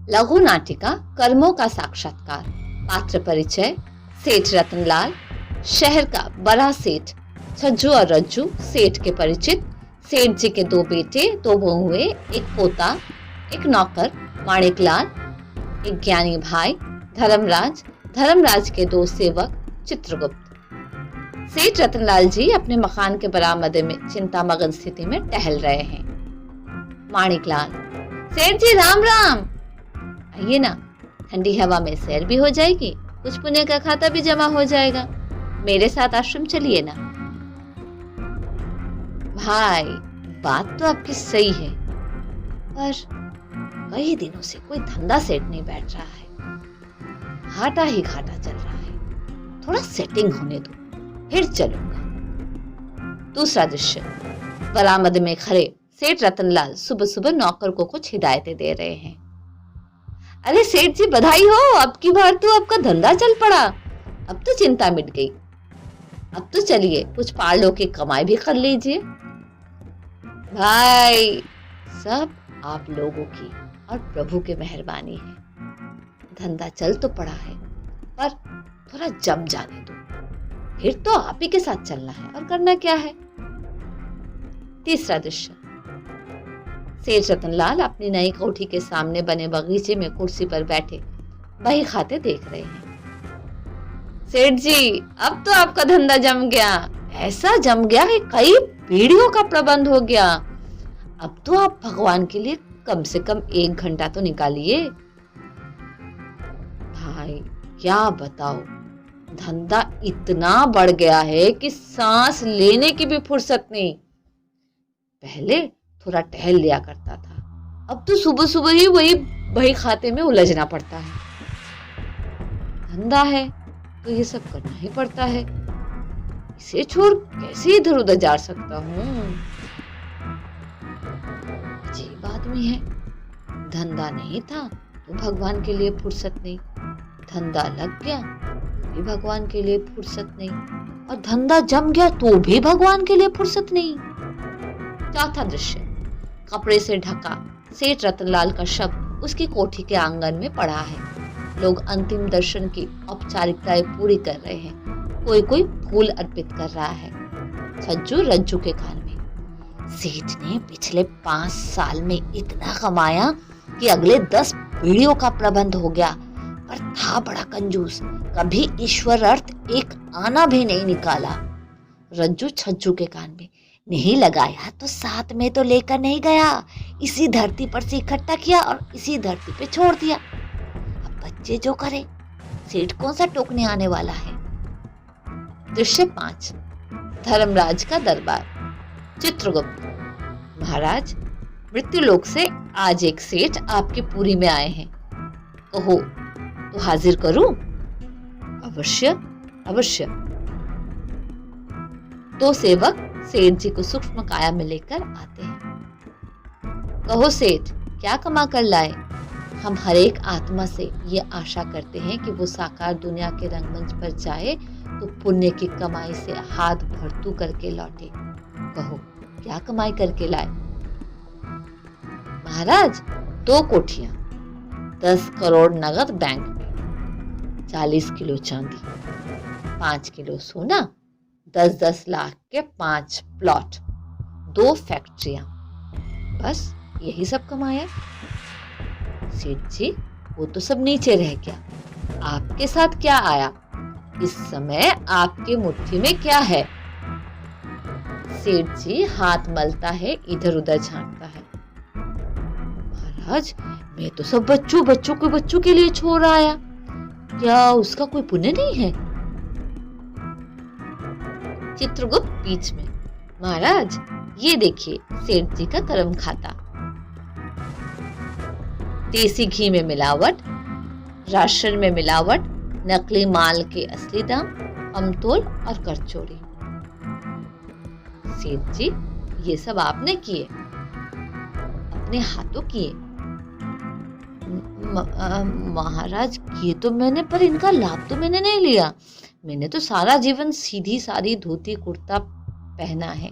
लघु नाटिका कर्मों का साक्षात्कार। पात्र परिचय: सेठ रतनलाल, शहर का बड़ा सेठ। छज्जू और रज्जू सेठ के परिचित। सेठ जी के 2 बेटे, 2 बहुएं, एक पोता, एक नौकर माणिकलाल, एक ज्ञानी भाई धर्मराज, धर्मराज के 2 सेवक चित्रगुप्त। सेठ रतनलाल जी अपने मकान के बरामदे में चिंतामग्न स्थिति में टहल रहे हैं। माणिकलाल: सेठ जी राम राम। आइए ना, ठंडी हवा में सैर भी हो जाएगी, कुछ पुण्य का खाता भी जमा हो जाएगा। मेरे साथ आश्रम चलिए ना। भाई, बात तो आपकी सही है, पर कई दिनों से कोई धंधा सेट नहीं बैठ रहा है। घाटा ही घाटा चल रहा है। थोड़ा सेटिंग होने दो, फिर चलूंगा। दूसरा दृश्य: बरामदे में खड़े सेठ रतनलाल सुबह सुबह नौकर को कुछ हिदायतें दे रहे हैं। अरे सेठ जी बधाई हो, अब की बार तो आपका धंधा चल पड़ा। अब तो चिंता मिट गई। अब तो चलिए कुछ पार्लों की कमाई भी कर लीजिए। भाई, सब आप लोगों की और प्रभु की मेहरबानी है। धंधा चल तो पड़ा है, पर थोड़ा जम जाने दो, फिर तो आप ही के साथ चलना है और करना क्या है। तीसरा दृश्य: सेठ रतनलाल अपनी नई कोठी के सामने बने बगीचे में कुर्सी पर बैठे बही खाते देख रहे हैं। सेठ जी, अब तो आपका धंधा जम गया। ऐसा जम गया कि कई पीढ़ियों का प्रबंध हो गया। अब तो आप भगवान के लिए कम से कम 1 घंटा तो निकालिए। भाई, क्या बताओ, धंधा इतना बढ़ गया है कि सांस लेने की भी फुर्सत नहीं। पहले थोड़ा टहल लिया करता था, अब तो सुबह सुबह ही वही बही खाते में उलझना पड़ता है। धंधा है तो ये सब करना ही पड़ता है। इसे छोड़ कैसे इधर उधर जा सकता हूँ। अजीब आदमी है। धंधा नहीं था तो भगवान के लिए फुर्सत नहीं, धंधा लग गया तो भी भगवान के लिए फुर्सत नहीं, और धंधा जम गया तो भी भगवान के लिए फुर्सत नहीं। चौथा दृश्य: कपड़े से ढका सेठ रतनलाल का शव उसकी कोठी के आंगन में पड़ा है। लोग अंतिम दर्शन की औपचारिकताएं पूरी कर रहे हैं। कोई कोई फूल अर्पित कर रहा है। छज्जू रज्जू के कान में: सेठ ने पिछले 5 साल में इतना कमाया कि अगले 10 पीढ़ियों का प्रबंध हो गया, पर था बड़ा कंजूस, कभी ईश्वर अर्थ एक आना भी नहीं निकाला। रज्जू छज्जू के कान में: नहीं लगाया तो साथ में तो लेकर नहीं गया, इसी धरती पर से इकट्ठा किया और इसी धरती पे छोड़ दिया। अब बच्चे जो करे, सेठ कौन सा टोकने आने वाला है। दृश्य 5: धर्मराज का दरबार। चित्रगुप्त: महाराज, मृत्युलोक से आज एक सेठ आपकी पुरी में आए हैं। कहो तो हाजिर करूं? अवश्य अवश्य। 2 सेवक सेठ जी को सूक्ष्म काया में लेकर आते हैं। कहो सेठ, क्या कमा कर लाए? हम हर एक आत्मा से ये आशा करते हैं कि वो साकार दुनिया के रंगमंच पर जाए तो पुण्य की कमाई से हाथ भरतू करके लौटे। कहो, क्या कमाई करके लाए? महाराज, 2 कोठियां, 10 करोड़ नगद बैंक में, 40 किलो चांदी, 5 किलो सोना, 10-10 लाख के 5 प्लॉट, 2 फैक्ट्रियां, बस यही सब कमाया। सेठ जी, वो तो सब नीचे रह गया, आपके साथ क्या आया? इस समय आपके मुट्ठी में क्या है? सेठ जी हाथ मलता है, इधर उधर झांकता है। महाराज, मैं तो सब बच्चों के लिए छोड़ आया, क्या उसका कोई पुण्य नहीं है? चित्रगुप्त बीच में: महाराज, ये देखिए सेठ जी का कर्म खाता। देसी घी में मिलावट, राशन में मिलावट, नकली माल के असली दाम, अमतोल और करचोरी। सेठ जी, ये सब आपने किए, अपने हाथों किए। महाराज, किए तो मैंने, पर इनका लाभ तो मैंने नहीं लिया। मैंने तो सारा जीवन सीधी सादी धोती कुर्ता पहना है।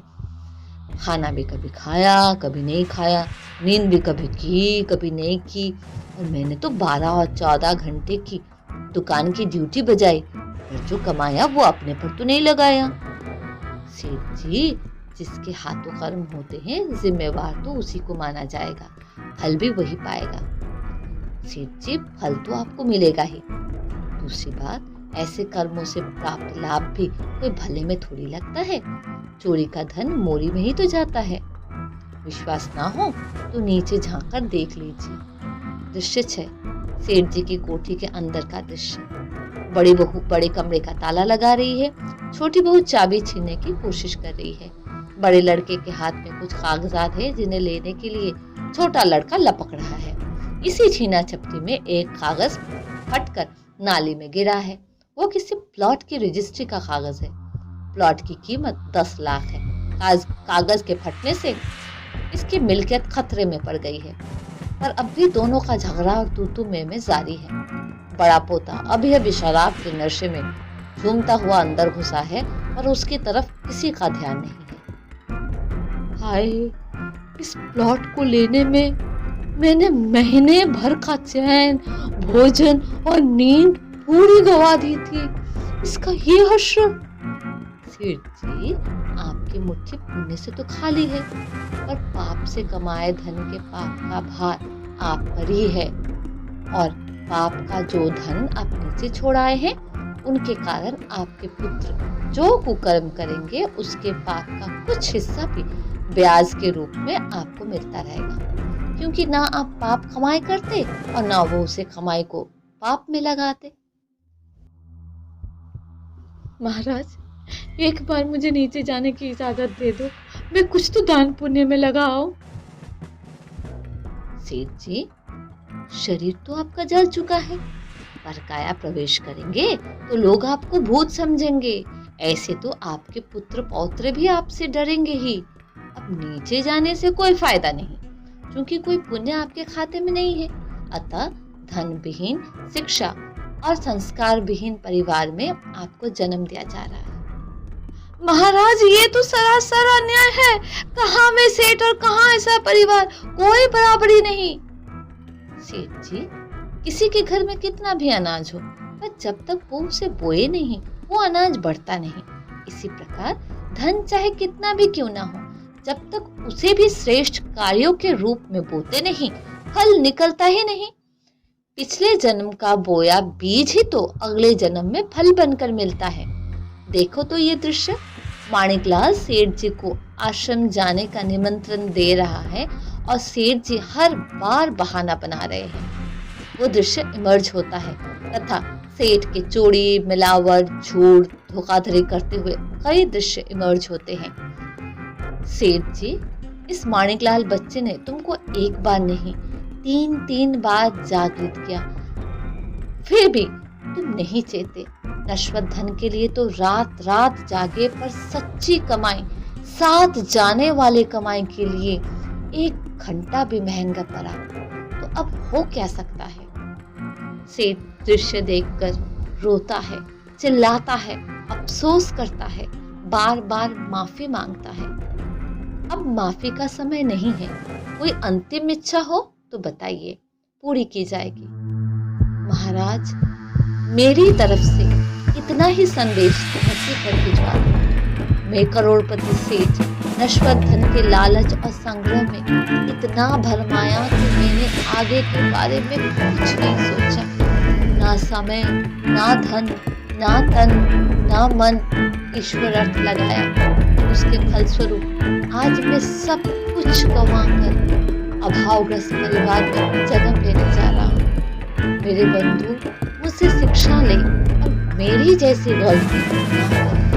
खाना भी कभी खाया, कभी नहीं खाया, नींद भी कभी नहीं की, और मैंने तो 12 और 14 घंटे की दुकान की ड्यूटी बजाई, पर जो कमाया वो अपने पर तो नहीं लगाया। सेठ जी, जिसके हाथों कर्म होते हैं, जिम्मेवार तो उसी को माना जाएगा, फल भी वही पाएगा। सेठ जी, फल तो आपको मिलेगा ही, दूसरी बात, ऐसे कर्मों से प्राप्त लाभ भी कोई भले में थोड़ी लगता है। चोरी का धन मोरी में ही तो जाता है। विश्वास ना हो तो नीचे झांक कर देख लीजिए। दृश्य 6, सेठ जी की कोठी के अंदर का दृश्य। बड़ी बहू बड़े कमरे का ताला लगा रही है, छोटी बहू चाबी छीनने की कोशिश कर रही है। बड़े लड़के के हाथ में कुछ कागजात है, जिन्हें लेने के लिए छोटा लड़का लपक रहा है। इसी छीना झपटी में एक कागज फटकर नाली में गिरा है। वो किसी प्लॉट की रजिस्ट्री का कागज है। प्लॉट की कीमत 10 लाख है। कागज के फटने से इसकी मिल्कियत खतरे में पड़ गई है, पर अब भी दोनों का झगड़ा और तू में जारी है। बड़ा पोता अभी शराब के नशे में झूमता हुआ अंदर घुसा है, पर उसकी तरफ किसी का ध्यान नहीं है। हाय, इस प्लॉट को लेने में मैंने महीने भर का चैन, भोजन और नींद पूरी गवा दी थी। इसका ये हश्र। सेठ जी, आपकी मुट्ठी पुण्य से तो खाली है, पर पाप से कमाए धन के पाप का भार आप पर ही है, और पाप का जो धन आप नीचे छोड़ाए हैं, उनके कारण आपके पुत्र जो कुकर्म करेंगे, उसके पाप का कुछ हिस्सा भी ब्याज के रूप में आपको मिलता रहेगा, क्योंकि ना आप पाप कमाई करते और ना वो उसे कमाई को पाप में लगाते। महाराज, एक बार मुझे नीचे जाने की इजाजत दे दो, मैं कुछ तो दान पुण्य में लगाऊं। सेठ जी, शरीर तो आपका जल चुका है, पर काया प्रवेश करेंगे तो लोग आपको भूत समझेंगे। ऐसे तो आपके पुत्र पौत्र भी आपसे डरेंगे ही। अब नीचे जाने से कोई फायदा नहीं, क्योंकि कोई पुण्य आपके खाते में नहीं है। अतः धन विहीन, शिक्षा और संस्कार विहीन परिवार में आपको जन्म दिया जा रहा है। महाराज, ये तो सरासर अन्याय है। कहाँ मैं सेठ और कहाँ ऐसा परिवार, कोई बराबरी नहीं। सेठ जी, किसी के घर में कितना भी अनाज हो, पर जब तक वो उसे बोए नहीं, वो अनाज बढ़ता नहीं। इसी प्रकार धन चाहे कितना भी क्यों ना हो, जब तक उसे भी श्रेष्ठ कार्यों के रूप में बोते नहीं, फल निकलता ही नहीं। पिछले जन्म का बोया बीज ही तो अगले जन्म में फल बनकर मिलता है। देखो तो ये दृश्य, माणिकलाल सेठ जी को आश्रम जाने का निमंत्रण दे रहा है, और सेठ जी हर बार बहाना बना रहे हैं। वो दृश्य इमर्ज होता है तथा सेठ के चोरी, मिलावट, झूठ, धोखाधड़ी करते हुए कई दृश्य इमर्ज होते हैं। सेठ जी, इस माणिकलाल बच्चे ने तुमको एक बार नहीं 3 बार जागृत किया, फिर भी तुम नहीं चेते। नश्वर धन के लिए तो रात रात जागे, पर सच्ची कमाई, साथ जाने वाले कमाई के लिए 1 घंटा भी महंगा पड़ा। तो अब हो क्या सकता है? सेठ दृश्य देखकर रोता है, चिल्लाता है, अफसोस करता है, बार बार माफी मांगता है। अब माफी का समय नहीं है। कोई अंतिम इच्छा हो तो बताइए, पूरी की जाएगी। महाराज, मेरी तरफ से इतना ही संदेश धरती पर भिजवा दो। मैं करोड़पति सेठ नश्वर धन के लालच और संग्रह में इतना भरमाया कि मैंने आगे के बारे में कुछ नहीं सोचा। ना समय, ना धन, ना तन, ना मन, ईश्वर अर्थ लगाया। उसके फलस्वरूप आज मैं सब कुछ गंवाकर अभावग्रस्त परिवार में जन्म लेने जा रहा हूँ। मेरे बंधु मुझसे शिक्षा ले और मेरी जैसी गलती ना करें।